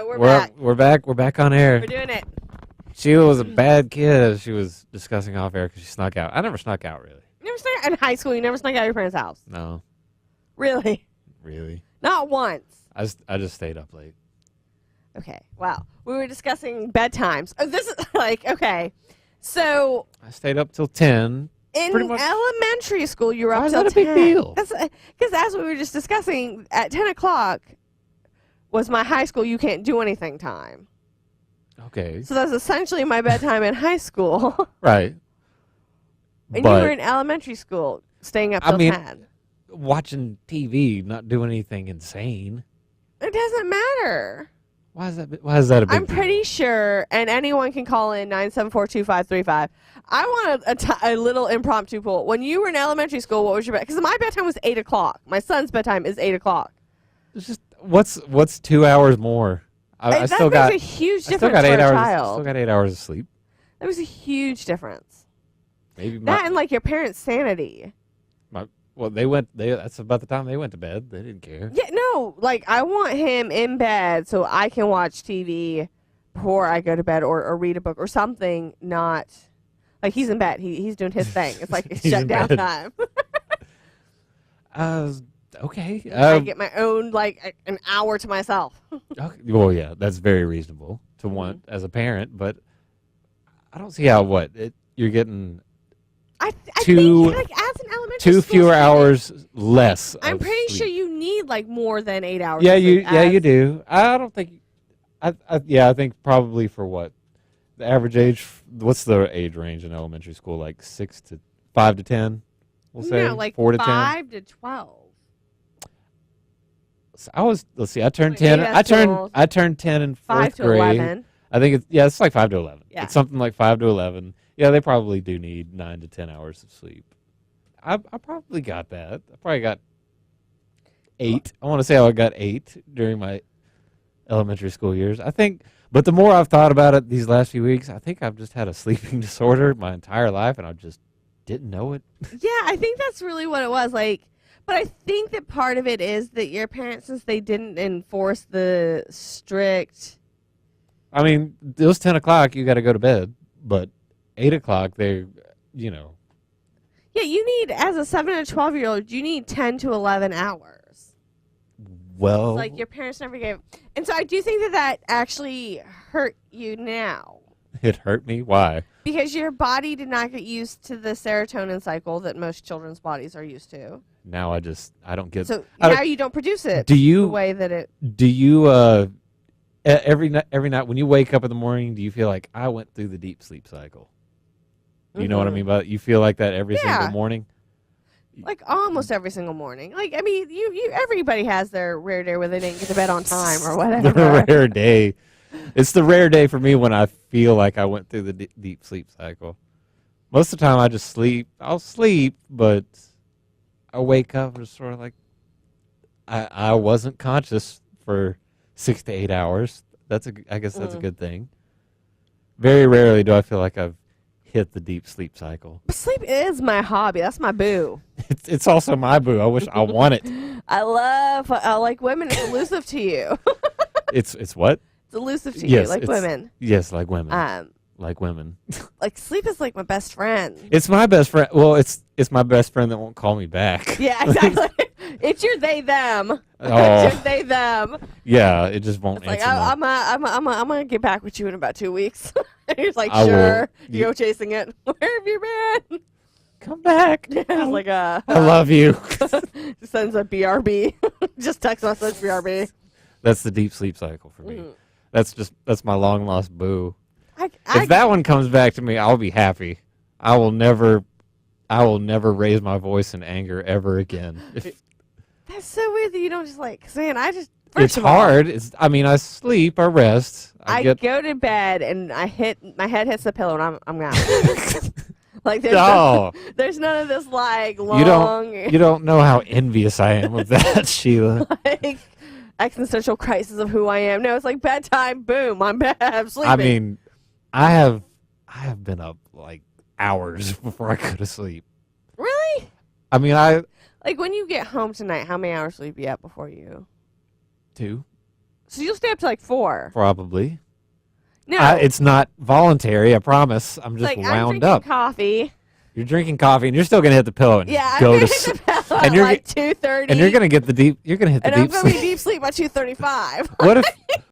We're back. We're back on air. We're doing it. Sheila was a bad kid. She was discussing off air because she snuck out. I never snuck out, really. You never snuck out in high school. You never snuck out of your parents' house. No. Really? Really? Not once. I just stayed up late. Okay. Wow. We were discussing bedtimes. Oh, this is like, okay. So. I stayed up till 10. In elementary school, you were up till 10. Why is that a big deal? Because as we were just discussing, at 10 o'clock was my high school you can't do anything time. Okay. So that's essentially my bedtime in high school. Right. And you were in elementary school, staying up till 10. Watching TV, not doing anything insane. It doesn't matter. Why is that a big deal? I'm pretty sure, and anyone can call in 974-2535. I want a little impromptu poll. When you were in elementary school, what was your bedtime? Because my bedtime was 8 o'clock. My son's bedtime is 8 o'clock. It's just what's 2 hours more? I still got a huge difference for a child. I still got 8 hours of sleep. That was a huge difference. Maybe that and like your parents' sanity. That's about the time they went to bed. They didn't care. Yeah, no, like I want him in bed so I can watch TV before I go to bed or read a book or something. Not like he's in bed. He's doing his thing. It's like it's shut down time. Okay. I get my own like an hour to myself. Okay. Well, yeah, that's very reasonable to want as a parent, but I don't see how you're getting. I think like as an elementary two fewer hours less. I'm pretty sure you need like more than 8 hours. Yeah, you do. I don't think. I think probably for what the average age. What's the age range in elementary school? Like 5 to 10. We'll say no, like 4 to 10. 5 to 12. So let's see. I turned 10. I turned 10 in 4th grade. 5 to 11. I think it's like 5 to 11. Yeah. It's something like 5 to 11. Yeah, they probably do need 9 to 10 hours of sleep. I probably got that. I probably got 8. I want to say I got 8 during my elementary school years. I think, but the more I've thought about it these last few weeks, I think I've just had a sleeping disorder my entire life, and I just didn't know it. Yeah, I think that's really what it was. Like, but I think that part of it is that your parents, since they didn't enforce the strict. I mean, it was 10 o'clock. You got to go to bed, but 8 o'clock, Yeah, you need, as a 7 and 12-year-old, you need 10 to 11 hours. Well. It's like your parents never gave. And so I do think that actually hurt you now. It hurt me? Why? Because your body did not get used to the serotonin cycle that most children's bodies are used to. Now I don't get. So now you don't produce it the way that it. Do you, every night when you wake up in the morning, do you feel like I went through the deep sleep cycle? You know what I mean by it? You feel like that every single morning? Like almost every single morning. Like, I mean, everybody has their rare day where they didn't get to bed on time or whatever. The rare day. It's the rare day for me when I feel like I went through the deep sleep cycle. Most of the time I just sleep. I'll sleep, but I wake up just sort of like I wasn't conscious for 6 to 8 hours. I guess that's a good thing. Very rarely do I feel like I've hit the deep sleep cycle. But sleep is my hobby. That's my boo. It's also my boo. I wish I want it. I like women. It's elusive to you. It's what? It's elusive to you, like women. Yes, like women. Like women. Like sleep is like my best friend. It's my best friend. Well, it's my best friend that won't call me back. Yeah, exactly. It's your they them. Oh. It's your they them. Yeah, it just won't answer. Like I'm gonna get back with you in about 2 weeks. He's like, I sure. You go chasing it. Where have you been? Come back. Yeah, it's like I love you. Sends a BRB. Just text message BRB. That's the deep sleep cycle for me. That's my long lost boo. If that one comes back to me, I'll be happy. I will never raise my voice in anger ever again. That's so weird that you don't just like, man, it's hard. I sleep, I rest. I go to bed and my head hits the pillow and I'm out. Like there's none of this like long. You don't know how envious I am of that, Sheila. Like existential crisis of who I am. No, it's like bedtime. Boom, I'm sleeping. I mean, I have been up like hours before I go to sleep. Really? I mean, like when you get home tonight, how many hours sleep you at before you? 2. So you'll stay up to like 4. Probably. No, It's not voluntary, I promise. I'm just like I'm wound drinking up. coffee. You're drinking coffee, and you're still gonna hit the pillow and Yeah, go I'm to gonna sleep. hit the pillow and at you're like 2:30. And you're gonna get the deep. You're gonna hit the and I'm deep gonna be sleep. deep sleep by 2:35. What if?